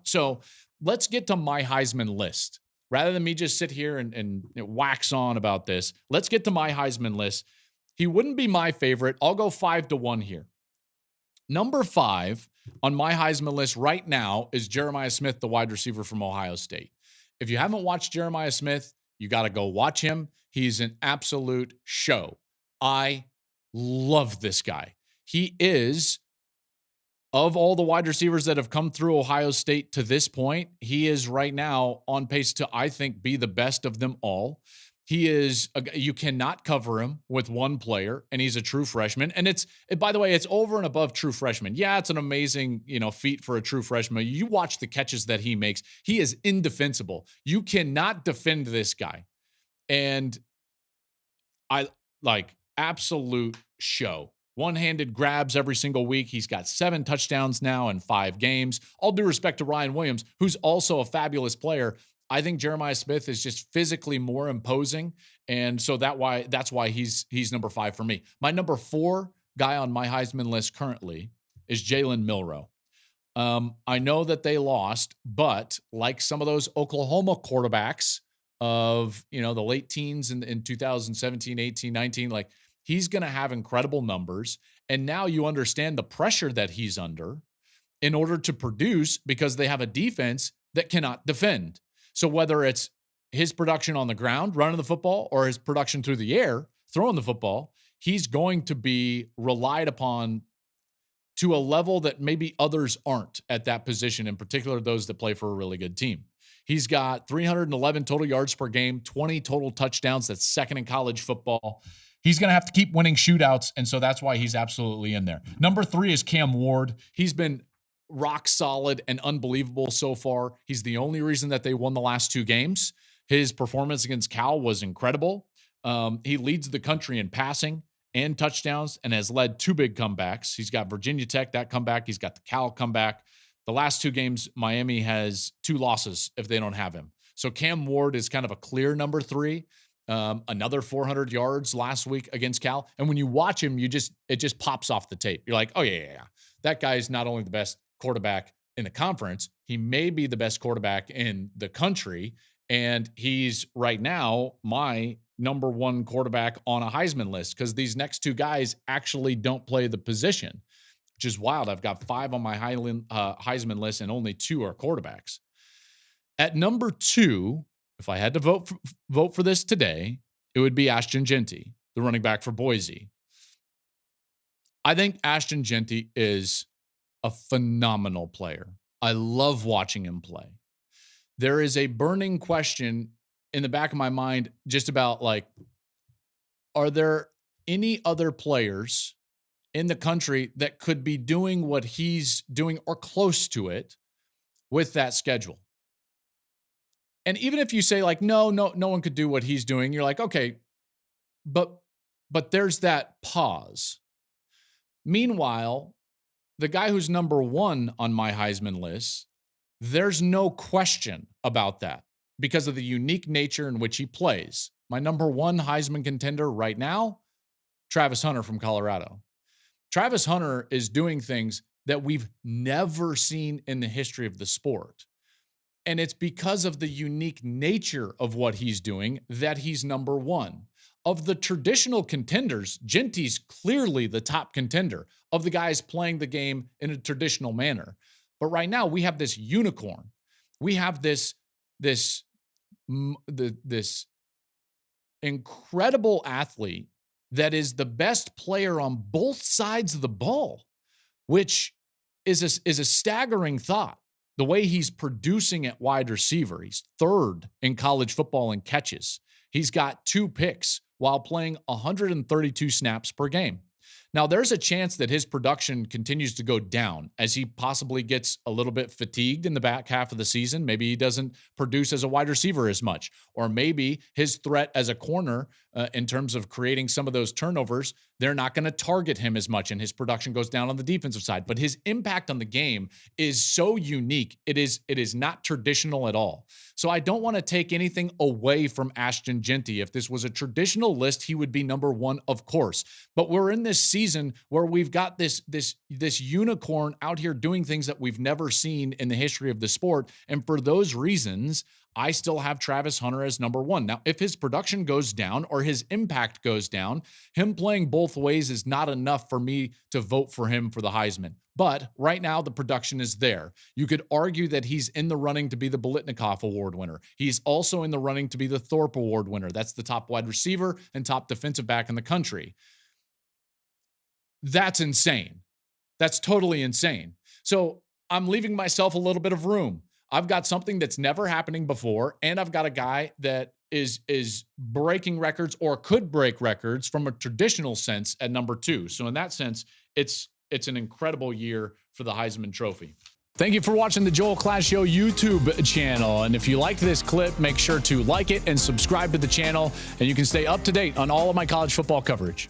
So let's get to my Heisman list. Rather than me just sit here and wax on about this, let's get to my Heisman list. He wouldn't be my favorite. I'll go 5-1 here. Number 5 on my Heisman list right now is Jeremiah Smith, the wide receiver from Ohio State. If you haven't watched Jeremiah Smith, you got to go watch him. He's an absolute show. I love this guy. He is, of all the wide receivers that have come through Ohio State to this point, he is right now on pace to, I think, be the best of them all. He is, you cannot cover him with one player, and he's a true freshman. And by the way, it's over and above true freshman. Yeah, it's an amazing, feat for a true freshman. You watch the catches that he makes. He is indefensible. You cannot defend this guy. And I absolute show. One-handed grabs every single week. He's got 7 touchdowns now in 5 games. All due respect to Ryan Williams, who's also a fabulous player. I think Jeremiah Smith is just physically more imposing, and so that's why he's number 5 for me. My number 4 guy on my Heisman list currently is Jalen Milroe. I know that they lost, but like some of those Oklahoma quarterbacks of the late teens in 2017, 18, 19, like he's going to have incredible numbers, and now you understand the pressure that he's under in order to produce because they have a defense that cannot defend. So whether it's his production on the ground, running the football, or his production through the air, throwing the football, he's going to be relied upon to a level that maybe others aren't at that position, in particular those that play for a really good team. He's got 311 total yards per game, 20 total touchdowns. That's second in college football. He's going to have to keep winning shootouts, and so that's why he's absolutely in there. Number 3 is Cam Ward. He's been rock solid and unbelievable so far. He's the only reason that they won the last 2 games. His performance against Cal was incredible. He leads the country in passing and touchdowns and has led 2 big comebacks. He's got Virginia Tech, that comeback. He's got the Cal comeback. The last 2 games, Miami has 2 losses if they don't have him. So Cam Ward is kind of a clear number 3. Another 400 yards last week against Cal. And when you watch him, it just pops off the tape. You're like, oh yeah. That guy's not only the best quarterback in the conference, he may be the best quarterback in the country. And he's right now my number 1 quarterback on a Heisman list because these next 2 guys actually don't play the position, which is wild. I've got 5 on my Heisman list and only 2 are quarterbacks. At number 2, if I had to vote for this today, it would be Ashton Jeanty, the running back for Boise. I think Ashton Jeanty is a phenomenal player. I love watching him play. There is a burning question in the back of my mind just about are there any other players in the country that could be doing what he's doing or close to it with that schedule? And even if you say no one could do what he's doing, you're like, okay, but there's that pause. Meanwhile, the guy who's number 1 on my Heisman list, there's no question about that because of the unique nature in which he plays. My number 1 Heisman contender right now, Travis Hunter from Colorado. Travis Hunter is doing things that we've never seen in the history of the sport. And it's because of the unique nature of what he's doing that he's number 1. Of the traditional contenders, Jeanty's clearly the top contender of the guys playing the game in a traditional manner. But right now we have this unicorn. We have this incredible athlete that is the best player on both sides of the ball, which is a staggering thought. The way he's producing at wide receiver, he's 3rd in college football in catches. He's got 2 picks while playing 132 snaps per game. Now, there's a chance that his production continues to go down as he possibly gets a little bit fatigued in the back half of the season. Maybe he doesn't produce as a wide receiver as much, or maybe his threat as a corner in terms of creating some of those turnovers, they're not going to target him as much and his production goes down on the defensive side. But his impact on the game is so unique. It is not traditional at all. So I don't want to take anything away from Ashton Jeanty. If this was a traditional list, he would be number 1, of course. But we're in this season season where we've got this unicorn out here doing things that we've never seen in the history of the sport. And for those reasons, I still have Travis Hunter as number one. Now, if his production goes down or his impact goes down, him playing both ways is not enough for me to vote for him for the Heisman. But right now, the production is there. You could argue that he's in the running to be the Biletnikoff Award winner. He's also in the running to be the Thorpe Award winner. That's the top wide receiver and top defensive back in the country. That's insane. That's totally insane. So I'm leaving myself a little bit of room. I've got something that's never happening before, and I've got a guy that is breaking records or could break records from a traditional sense at number two. So in that sense, it's an incredible year for the Heisman Trophy. Thank you for watching the Joel Klatt Show YouTube channel. And if you liked this clip, make sure to like it and subscribe to the channel, and you can stay up to date on all of my college football coverage.